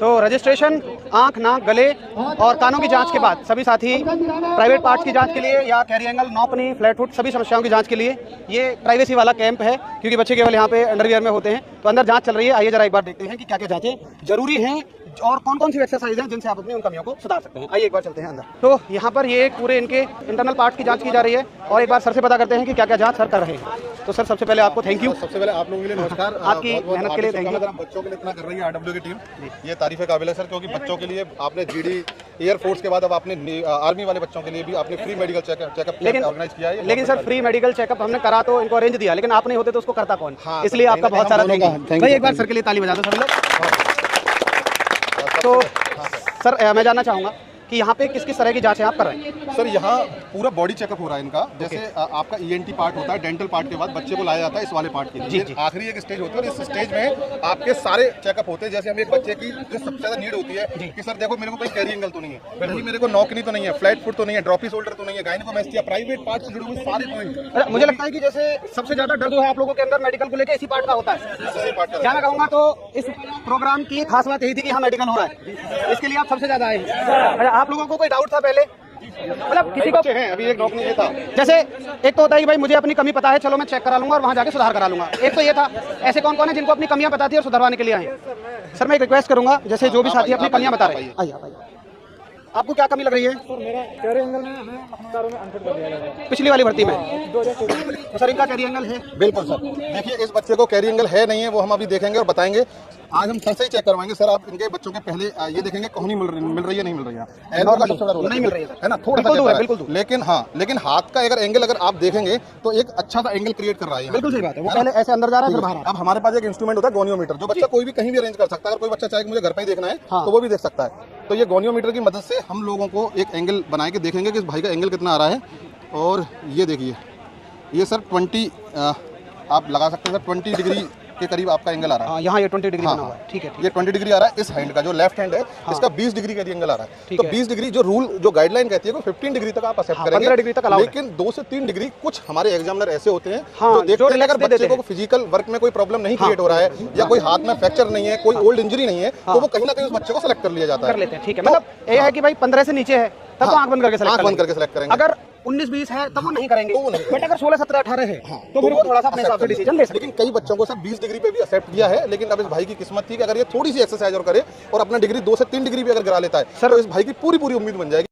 तो रजिस्ट्रेशन आंख, नाक, गले और कानों की जांच के बाद सभी साथी प्राइवेट पार्ट्स की जांच के लिए या कैरी एंगल, नौकनी, फ्लैट फुट सभी समस्याओं की जांच के लिए ये प्राइवेसी वाला कैंप है, क्योंकि बच्चे केवल यहाँ पे अंडरवियर में होते हैं। तो अंदर जांच चल रही है, आइए जरा एक बार देखते हैं कि क्या क्या जांचें जरूरी हैं और कौन कौन सी एक्सरसाइज हैं जिनसे आप अपनी उन कमियों को सुधार सकते हैं। आइए एक बार चलते हैं अंदर। तो यहाँ पर ये पूरे इनके इंटरनल पार्ट की जांच की जा रही है और एक बार सर से पता करते हैं कि क्या क्या जांच सर कर रहे हैं। तो सर सबसे पहले आपको थैंक यू। सबसे पहले आप लोगों के लिए नमस्कार। आपकी मेहनत के लिए थैंक यू। बच्चों के लिए इतना कर रही है आरडब्ल्यू की टीम, ये तारीफ काबिल है सर, क्योंकि बच्चों के लिए आपने जीडी एयरफोर्स के बाद अब आपने आर्मी वाले बच्चों के लिए भी आपने फ्री मेडिकल चेकअप ऑर्गेनाइज किया है। लेकिन सर फ्री मेडिकल चेकअप हमने करा तो इनको अरेंज दिया, लेकिन आप नहीं होते तो उसको करता कौन? इसलिए आपका बहुत सारा थैंक यू। एक बार सर के लिए ताली बजा दो सब लोग। तो सर मैं जानना चाहूँगा कि यहाँ पे किस किस तरह की जांचें आप कर रहे हैं? सर यहाँ पूरा बॉडी चेकअप हो रहा है इनका। जैसे आपका ईएनटी पार्ट होता है, डेंटल पार्ट के बाद बच्चे को लाया जाता है इस वाले पार्ट के लिए। जी। आखिरी एक स्टेज होता है और इस स्टेज में आपके सारे चेकअप होते हैं। जैसे हम एक बच्चे की जो सबसे ज्यादा नीड होती है कि सर देखो मेरे को कोई कैरी एंगल तो नहीं है, नहीं मेरे को नौकनी तो नहीं है, फ्लैट फुट तो नहीं है, ड्रॉपी शोल्डर तो नहीं है, गायनेकोमेस्टिया, प्राइवेट पार्ट से जुड़े हुए सारे पॉइंट। मुझे लगता है कि जैसे सबसे ज्यादा डर जो है आप लोगों के अंदर मेडिकल को लेकर इसी पार्ट का होता है। क्या मैं कहूँगा तो इस प्रोग्राम की खास बात यही थी कि यहाँ मेडिकल हो रहा है, इसके लिए आप सबसे ज्यादा आए। आप लोगों को कोई डाउट था पहले? मतलब किसी को हैं अभी एक नौकरी ये था, जैसे एक तो होता है कि भाई मुझे अपनी कमी पता है, चलो मैं चेक करा लूंगा और वहां जाके सुधार करा लूंगा। एक तो ये था, ऐसे कौन कौन है जिनको अपनी कमियां पता थी और सुधारवाने के लिए आए? सर मैं एक रिक्वेस्ट करूंगा, जैसे जो भी साथी अपनी कमियां बता रहे हैं, आइए। आपको क्या कमी लग रही है? सर मेरा कैरी एंगल में हमें अपने कारों में अनफिट कर दिया गया है पिछली वाली भर्ती में। 2024 तो सर इनका कैरी एंगल है? बिल्कुल सर। देखिए इस बच्चे को कैरी एंगल है नहीं है वो हम अभी देखेंगे और बताएंगे। आज हम सर से ही चेक करवाएंगे। सर आप इनके बच्चों के पहले ये देखेंगे कोहनी मिल रही है नहीं मिल रही है, एल्बो का सबसे बड़ा रोल नहीं मिल रही है ना, थोड़ा सा बिल्कुल। लेकिन हाथ का अगर एंगल अगर आप देखेंगे तो एक अच्छा सा एंगल क्रिएट कर रहा है। बिल्कुल सही बात है, वो पहले ऐसे अंदर जा रहा है फिर बाहर। अब हमारे पास एक इंस्ट्रूमेंट होता है गोनियोमीटर, जो बच्चा कोई भी कहीं भी अरेंज कर सकता है। अगर कोई बच्चा चाहे मुझे घर पे ही देखना है तो वो भी देख सकता है। तो ये गोनियोमीटर की मदद से हम लोगों को एक एंगल बना के देखेंगे कि इस भाई का एंगल कितना आ रहा है। और ये देखिए ये सर 20 आप लगा सकते हैं सर 20 डिग्री के करीब आपका एंगल आ रहा है। यहाँ ये 20 डिग्री बना हुआ है। ठीक है, ये 20 डिग्री आ रहा है इस हैंड का, जो लेफ्ट हैंड है इसका 20 डिग्री का एंगल आ रहा है। तो 20 डिग्री जो रूल जो गाइडलाइन कहती है वो 15 डिग्री तक आप एक्सेप्ट करेंगे, 15 डिग्री तक अलाउड है। लेकिन 2 से 3 डिग्री कुछ हमारे एग्जामिनर ऐसे होते हैं जो देखते हैं अगर बच्चे को फिजिकल वर्क में कोई प्रॉब्लम नहीं क्रिएट हो रहा है या कोई हाथ में फ्रैक्चर नहीं है, कोई ओल्ड इंजरी नहीं है, तो वो कहीं ना कहीं उस बच्चे को सेलेक्ट कर लिया जाता है। कर लेते हैं। ठीक है, मतलब ये है कि भाई 15 से नीचे है तब तो आंख बंद करके सेलेक्ट करेंगे। अगर 19-20 है तब वो नहीं करेंगे, बट अगर 16-17-18 है तो फिर वो थोड़ा सा अपने हिसाब से डिसीजन ले सकते हैं। लेकिन कई बच्चों को सर 20 डिग्री पे भी एक्सेप्ट किया है, लेकिन अब इस भाई की किस्मत थी कि अगर ये थोड़ी सी एक्सरसाइज और करे और अपना डिग्री 2 से 3 डिग्री भी अगर गिरा लेता है सर, तो इस भाई की पूरी उम्मीद बन जाएगी।